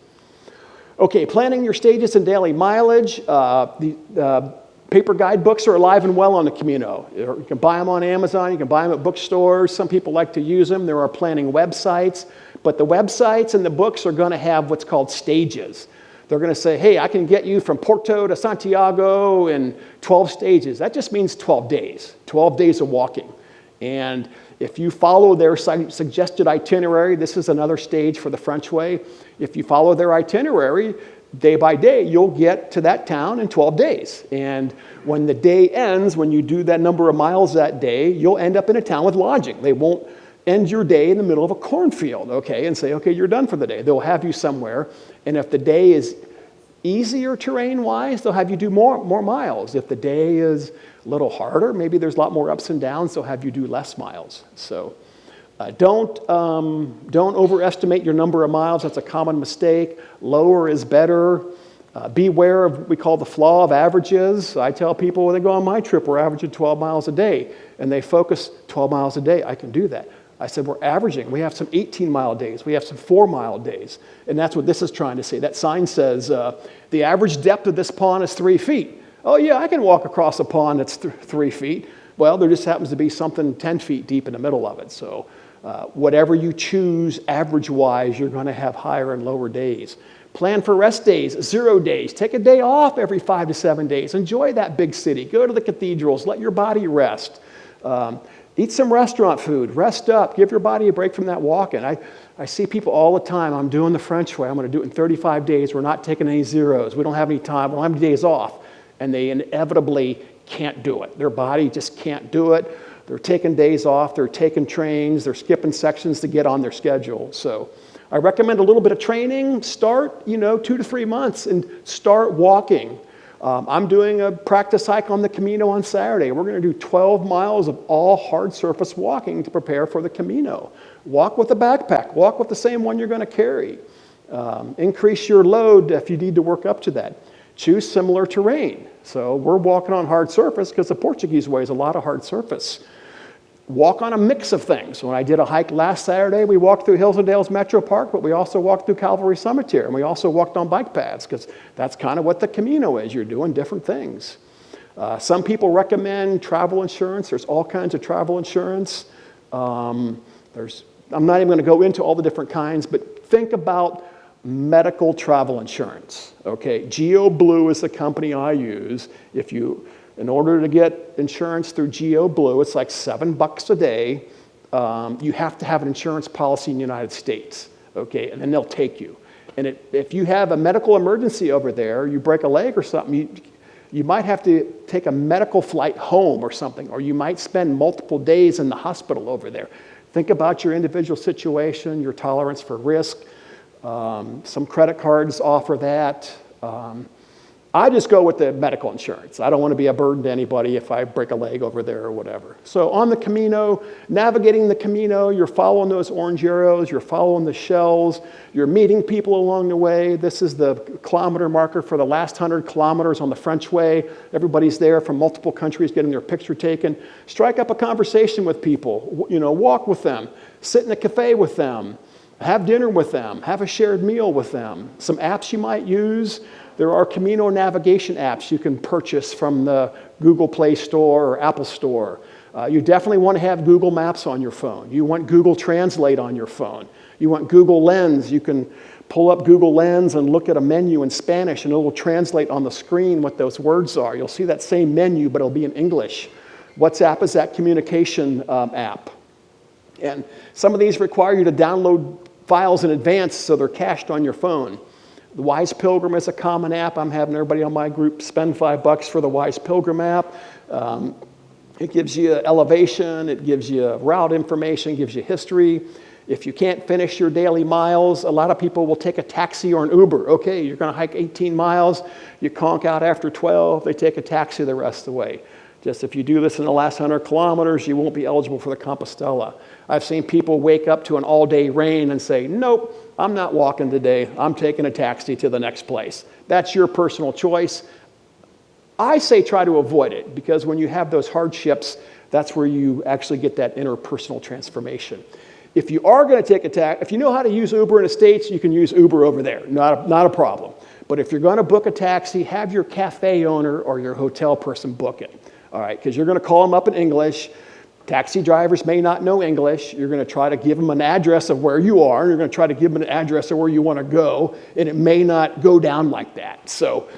[SPEAKER 1] Okay, planning your stages and daily mileage. The paper guidebooks are alive and well on the Camino. You can buy them on Amazon. You can buy them at bookstores. Some people like to use them. There are planning websites. But the websites and the books are going to have what's called stages. They're going to say, hey, I can get you from Porto to Santiago in 12 stages. That just means 12 days of walking. And if you follow their suggested itinerary, this is another stage for the French way. If you follow their itinerary, day by day, you'll get to that town in 12 days. And when the day ends, when you do that number of miles that day, you'll end up in a town with lodging. They won't end your day in the middle of a cornfield, okay, and say, okay, you're done for the day. They'll have you somewhere. And if the day is easier terrain-wise, they'll have you do more miles. If the day is a little harder, maybe there's a lot more ups and downs, they'll have you do less miles. So don't overestimate your number of miles. That's a common mistake. Lower is better. Beware of what we call the flaw of averages. I tell people when they go on my trip, we're averaging 12 miles a day, and they focus 12 miles a day. I can do that. I said, we're averaging. We have some 18-mile days. We have some 4-mile days. And that's what this is trying to say. That sign says, the average depth of this pond is 3 feet. Oh, yeah, I can walk across a pond that's 3 feet. Well, there just happens to be something 10 feet deep in the middle of it. So whatever you choose, average-wise, you're going to have higher and lower days. Plan for rest days, 0 days. Take a day off every 5 to 7 days. Enjoy that big city. Go to the cathedrals. Let your body rest. Eat some restaurant food. Rest up. Give your body a break from that walking. I see people all the time. I'm doing the French way. I'm going to do it in 35 days. We're not taking any zeros. We don't have any time. We don't have any days off. And they inevitably can't do it. Their body just can't do it. They're taking days off. They're taking trains. They're skipping sections to get on their schedule. So I recommend a little bit of training. Start, 2 to 3 months and start walking. I'm doing a practice hike on the Camino on Saturday. We're going to do 12 miles of all hard surface walking to prepare for the Camino. Walk with a backpack. Walk with the same one you're going to carry. Increase your load if you need to work up to that. Choose similar terrain. So we're walking on hard surface because the Portuguese Way is a lot of hard surface. Walk on a mix of things. When I did a hike last Saturday, we walked through Hills and Dales Metro Park, but we also walked through Calvary Cemetery, and we also walked on bike paths because that's kind of what the Camino is. You're doing different things. Some people recommend travel insurance. There's all kinds of travel insurance. I'm not even going to go into all the different kinds, but think about medical travel insurance. Okay, GeoBlue is the company I use. In order to get insurance through GeoBlue, it's like $7 a day. You have to have an insurance policy in the United States, okay, and then they'll take you. And if you have a medical emergency over there, you break a leg or something, you might have to take a medical flight home or something, or you might spend multiple days in the hospital over there. Think about your individual situation, your tolerance for risk. Some credit cards offer that. I just go with the medical insurance. I don't want to be a burden to anybody if I break a leg over there or whatever. So on the Camino, navigating the Camino, you're following those orange arrows, you're following the shells, you're meeting people along the way. This is the kilometer marker for the last 100 kilometers on the French way. Everybody's there from multiple countries getting their picture taken. Strike up a conversation with people, walk with them, sit in a cafe with them, have dinner with them, have a shared meal with them. Some apps you might use. There are Camino navigation apps you can purchase from the Google Play Store or Apple Store. You definitely want to have Google Maps on your phone. You want Google Translate on your phone. You want Google Lens. You can pull up Google Lens and look at a menu in Spanish, and it will translate on the screen what those words are. You'll see that same menu, but it'll be in English. WhatsApp is that communication app. And some of these require you to download files in advance so they're cached on your phone. The Wise Pilgrim is a common app. I'm having everybody on my group spend $5 for the Wise Pilgrim app. It gives you elevation, it gives you route information, gives you history. If you can't finish your daily miles, a lot of people will take a taxi or an Uber. Okay, you're going to hike 18 miles, you conk out after 12, they take a taxi the rest of the way. Just if you do this in the last 100 kilometers, you won't be eligible for the Compostela. I've seen people wake up to an all-day rain and say, nope, I'm not walking today. I'm taking a taxi to the next place. That's your personal choice. I say try to avoid it because when you have those hardships, That's where you actually get that interpersonal transformation. If you are going to take a taxi, if you know how to use Uber in the States, you can use Uber over there. Not a problem. But if you're going to book a taxi, have your cafe owner or your hotel person book it. All right, because you're going to call them up in English. Taxi drivers may not know English. You're going to try to give them an address of where you are. You're going to try to give them an address of where you want to go, and it may not go down like that. So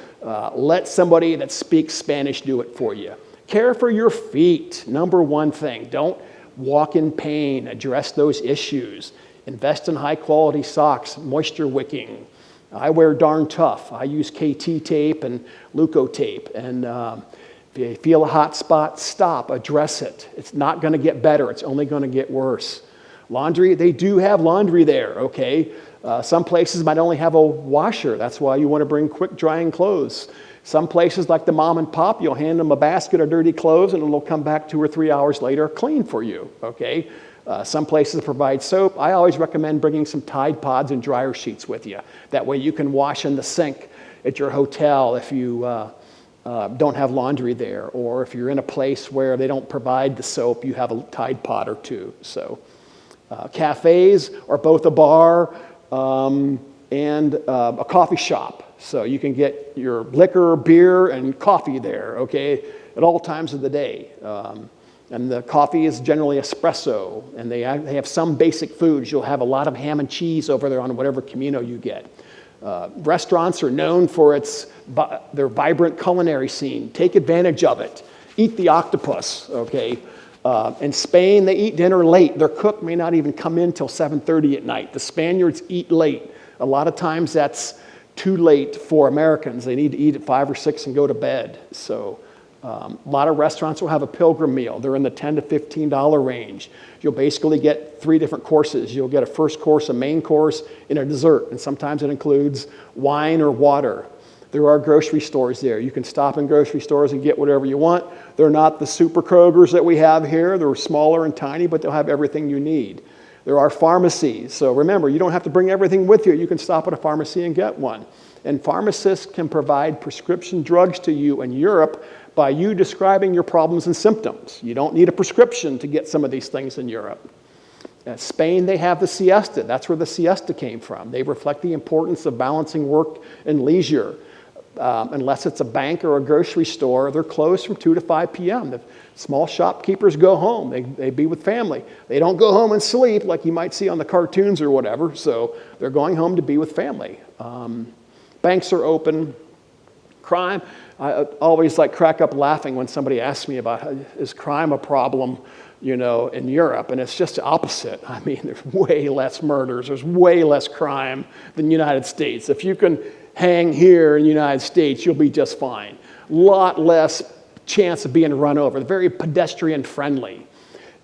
[SPEAKER 1] let somebody that speaks Spanish do it for you. Care for your feet, number one thing. Don't walk in pain. Address those issues. Invest in high-quality socks, moisture wicking. I wear Darn Tough. I use KT tape and Leuco tape, and if you feel a hot spot, stop, address it. It's not going to get better. It's only going to get worse. Laundry, they do have laundry there, okay? Some places might only have a washer. That's why you want to bring quick drying clothes. Some places like the mom and pop, you'll hand them a basket of dirty clothes and it'll come back 2 or 3 hours later clean for you, okay? Some places provide soap. I always recommend bringing some Tide Pods and dryer sheets with you. That way you can wash in the sink at your hotel if you don't have laundry there, or if you're in a place where they don't provide the soap, you have a Tide Pod or two. So cafes are both a bar and a coffee shop. So you can get your liquor, beer, and coffee there, okay, at all times of the day. And the coffee is generally espresso, and they have some basic foods. You'll have a lot of ham and cheese over there on whatever Camino you get. Restaurants are known for their vibrant culinary scene. Take advantage of it. Eat the octopus, okay? In Spain, they eat dinner late. Their cook may not even come in till 7:30 at night. The Spaniards eat late. A lot of times that's too late for Americans. They need to eat at 5 or 6 and go to bed. So a lot of restaurants will have a pilgrim meal. They're in the $10 to $15 range. You'll basically get 3 different courses. You'll get a first course, a main course, and a dessert. And sometimes it includes wine or water. There are grocery stores there. You can stop in grocery stores and get whatever you want. They're not the super Krogers that we have here. They're smaller and tiny, but they'll have everything you need. There are pharmacies. So remember, you don't have to bring everything with you. You can stop at a pharmacy and get one. And pharmacists can provide prescription drugs to you in Europe by you describing your problems and symptoms. You don't need a prescription to get some of these things in Europe. In Spain, they have the siesta. That's where the siesta came from. They reflect the importance of balancing work and leisure. Unless it's a bank or a grocery store, they're closed from 2 to 5 p.m. The small shopkeepers go home. They be with family. They don't go home and sleep like you might see on the cartoons or whatever. So they're going home to be with family. Banks are open. Crime, I always crack up laughing when somebody asks me about, is crime a problem, in Europe? And it's just the opposite. I mean, there's way less murders. There's way less crime than the United States. If you can hang here in the United States, you'll be just fine. A lot less chance of being run over. Very pedestrian friendly.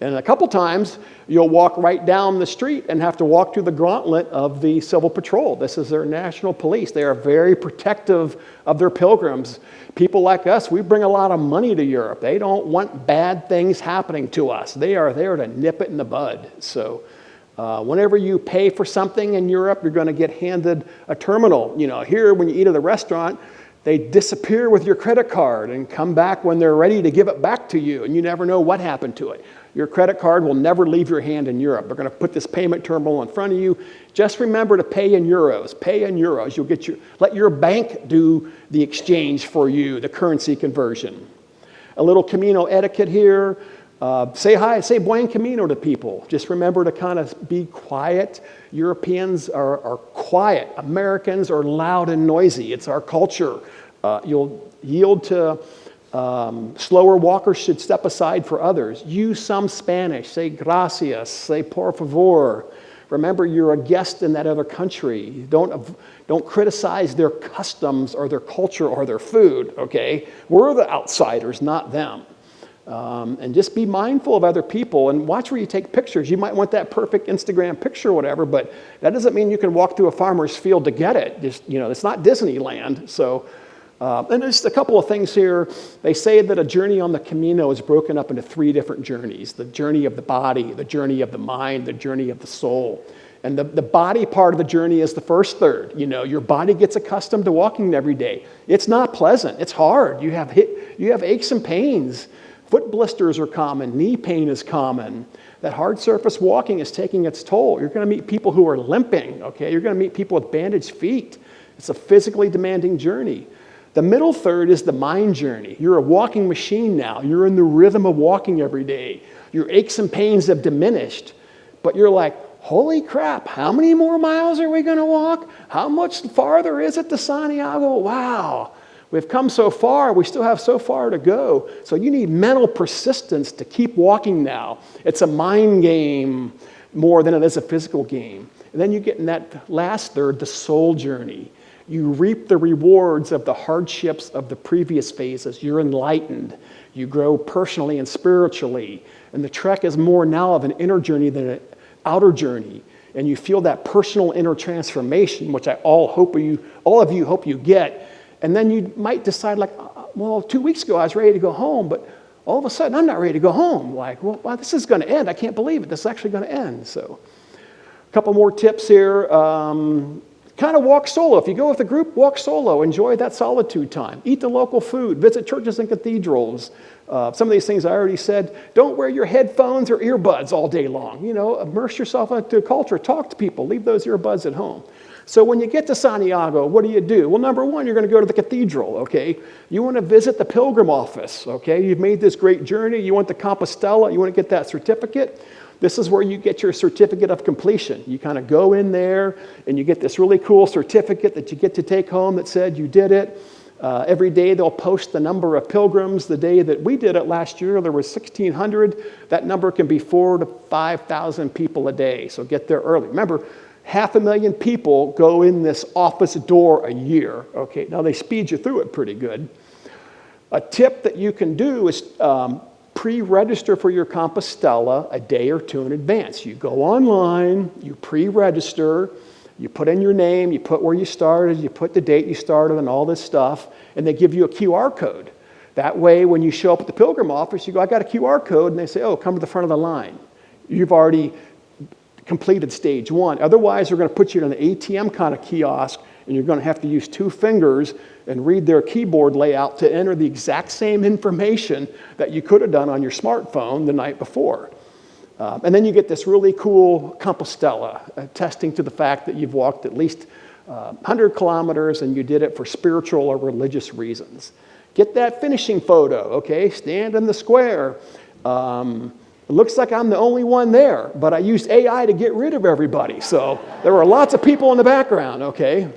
[SPEAKER 1] And a couple times, you'll walk right down the street and have to walk through the gauntlet of the Civil Patrol. This is their national police. They are very protective of their pilgrims. People like us, we bring a lot of money to Europe. They don't want bad things happening to us. They are there to nip it in the bud. So whenever you pay for something in Europe, you're going to get handed a terminal. Here, when you eat at a restaurant, they disappear with your credit card and come back when they're ready to give it back to you, and you never know what happened to it. Your credit card will never leave your hand in Europe. They're going to put this payment terminal in front of you. Just remember to pay in euros. Pay in euros. Let your bank do the exchange for you, the currency conversion. A little Camino etiquette here. Say hi, say buen camino to people. Just remember to kind of be quiet. Europeans are quiet. Americans are loud and noisy. It's our culture. You'll yield to slower walkers should step aside for others. Use some Spanish. Say gracias. Say por favor. Remember, you're a guest in that other country. Don't criticize their customs or their culture or their food, okay? We're the outsiders, not them. And just be mindful of other people and watch where you take pictures. You might want that perfect Instagram picture or whatever, but that doesn't mean you can walk through a farmer's field to get it. It's not Disneyland. So, and there's a couple of things here. They say that a journey on the Camino is broken up into 3 different journeys: the journey of the body, the journey of the mind, the journey of the soul. And the body part of the journey is the first third. Your body gets accustomed to walking every day. It's not pleasant. It's hard. You have aches and pains. Foot blisters are common. Knee pain is common. That hard surface walking is taking its toll. You're going to meet people who are limping, okay? You're going to meet people with bandaged feet. It's a physically demanding journey. The middle third is the mind journey. You're a walking machine now. You're in the rhythm of walking every day. Your aches and pains have diminished, but you're like, holy crap, how many more miles are we going to walk? How much farther is it to Santiago? Wow, we've come so far. We still have so far to go. So you need mental persistence to keep walking now. It's a mind game more than it is a physical game. And then you get in that last third, the soul journey. You reap the rewards of the hardships of the previous phases. You're enlightened. You grow personally and spiritually. And the trek is more now of an inner journey than an outer journey. And you feel that personal inner transformation, which all of you hope you get. And then you might decide, like, well, 2 weeks ago I was ready to go home, but all of a sudden I'm not ready to go home. Like, well, this is going to end. I can't believe it. This is actually going to end. So a couple more tips here. Kind of walk solo. If you go with a group, walk solo. Enjoy that solitude time. Eat the local food. Visit churches and cathedrals. Some of these things I already said. Don't wear your headphones or earbuds all day long. Immerse yourself into the culture. Talk to people. Leave those earbuds at home. So when you get to Santiago, what do? Well, number one, you're going to go to the cathedral, okay? You want to visit the pilgrim office, okay? You've made this great journey. You want the Compostela. You want to get that certificate. This is where you get your certificate of completion. You kind of go in there and you get this really cool certificate that you get to take home that said you did it. Every day they'll post the number of pilgrims. The day that we did it last year, there was 1,600. That number can be 4,000 to 5,000 people a day. So get there early. Remember, 500,000 people go in this office door a year. Okay, now they speed you through it pretty good. A tip that you can do is pre-register for your Compostela a day or two in advance. You go online, you pre-register, you put in your name, you put where you started, you put the date you started and all this stuff, and they give you a QR code. That way, when you show up at the pilgrim office, you go, I got a QR code, and they say, oh, come to the front of the line. You've already completed stage one. Otherwise, they're going to put you in an ATM kind of kiosk, and you're going to have to use 2 fingers and read their keyboard layout to enter the exact same information that you could have done on your smartphone the night before. And then you get this really cool Compostela, attesting to the fact that you've walked at least 100 kilometers and you did it for spiritual or religious reasons. Get that finishing photo, okay? Stand in the square. It looks like I'm the only one there, but I used AI to get rid of everybody. So there were lots of people in the background, okay?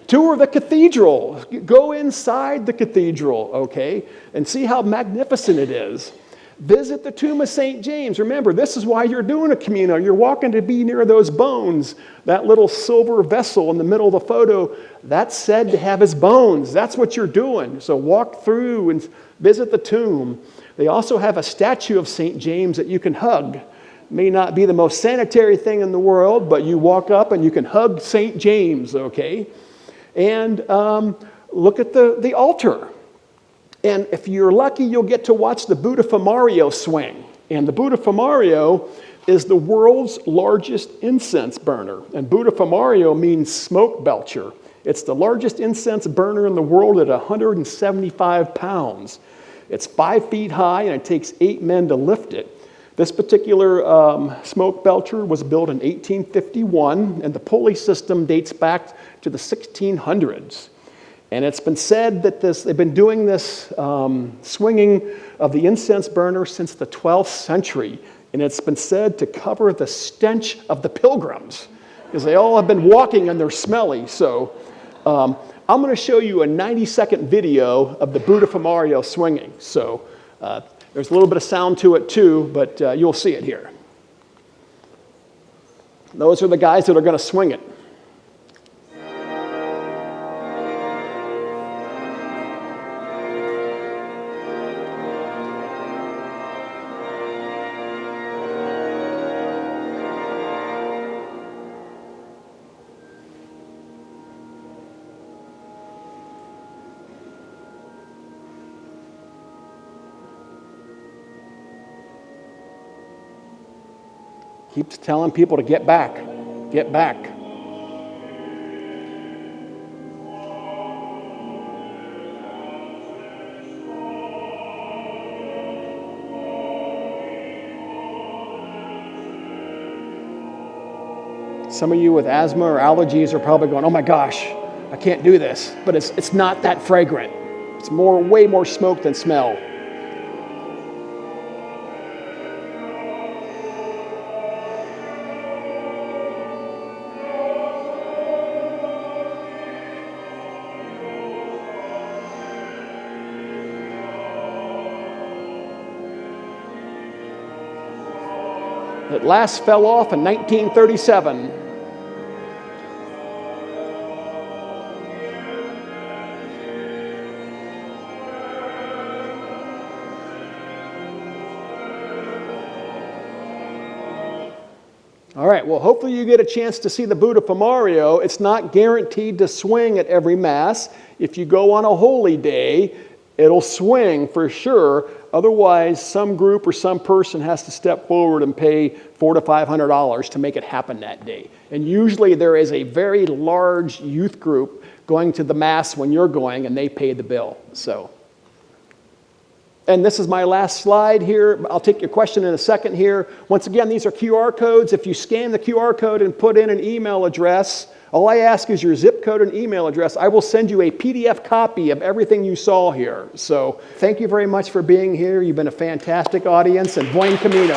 [SPEAKER 1] Tour the cathedral. Go inside the cathedral, okay, and see how magnificent it is. Visit the tomb of St. James. Remember, this is why you're doing a Camino. You're walking to be near those bones. That little silver vessel in the middle of the photo, that's said to have his bones. That's what you're doing. So walk through and visit the tomb. They also have a statue of St. James that you can hug. May not be the most sanitary thing in the world, but you walk up and you can hug St. James, okay? And look at the altar. And if you're lucky, you'll get to watch the Buddha Fumario swing. And the Buddha Fumario is the world's largest incense burner. And Buddha Fumario means smoke belcher. It's the largest incense burner in the world at 175 pounds. It's 5 feet high, and it takes 8 men to lift it. This particular smoke belcher was built in 1851, and the pulley system dates back to the 1600s. And it's been said that they've been doing this swinging of the incense burner since the 12th century. And it's been said to cover the stench of the pilgrims, because they all have been walking and they're smelly. So I'm going to show you a 90-second video of the Buddha Fumario swinging. So there's a little bit of sound to it too, but you'll see it here. Those are the guys that are going to swing it. Keeps telling people to get back, get back. Some of you with asthma or allergies are probably going, oh my gosh, I can't do this. But it's not that fragrant. It's way more smoke than smell. It last fell off in 1937. All right, well, hopefully you get a chance to see the Buddha Fumario. It's not guaranteed to swing at every Mass. If you go on a holy day, it'll swing for sure. Otherwise, some group or some person has to step forward and pay $400 to $500 to make it happen that day. And usually there is a very large youth group going to the Mass when you're going, and they pay the bill. And this is my last slide here. I'll take your question in a second here. Once again, these are QR codes. If you scan the QR code and put in an email address, all I ask is your zip code and email address. I will send you a PDF copy of everything you saw here. So thank you very much for being here. You've been a fantastic audience, and buen camino.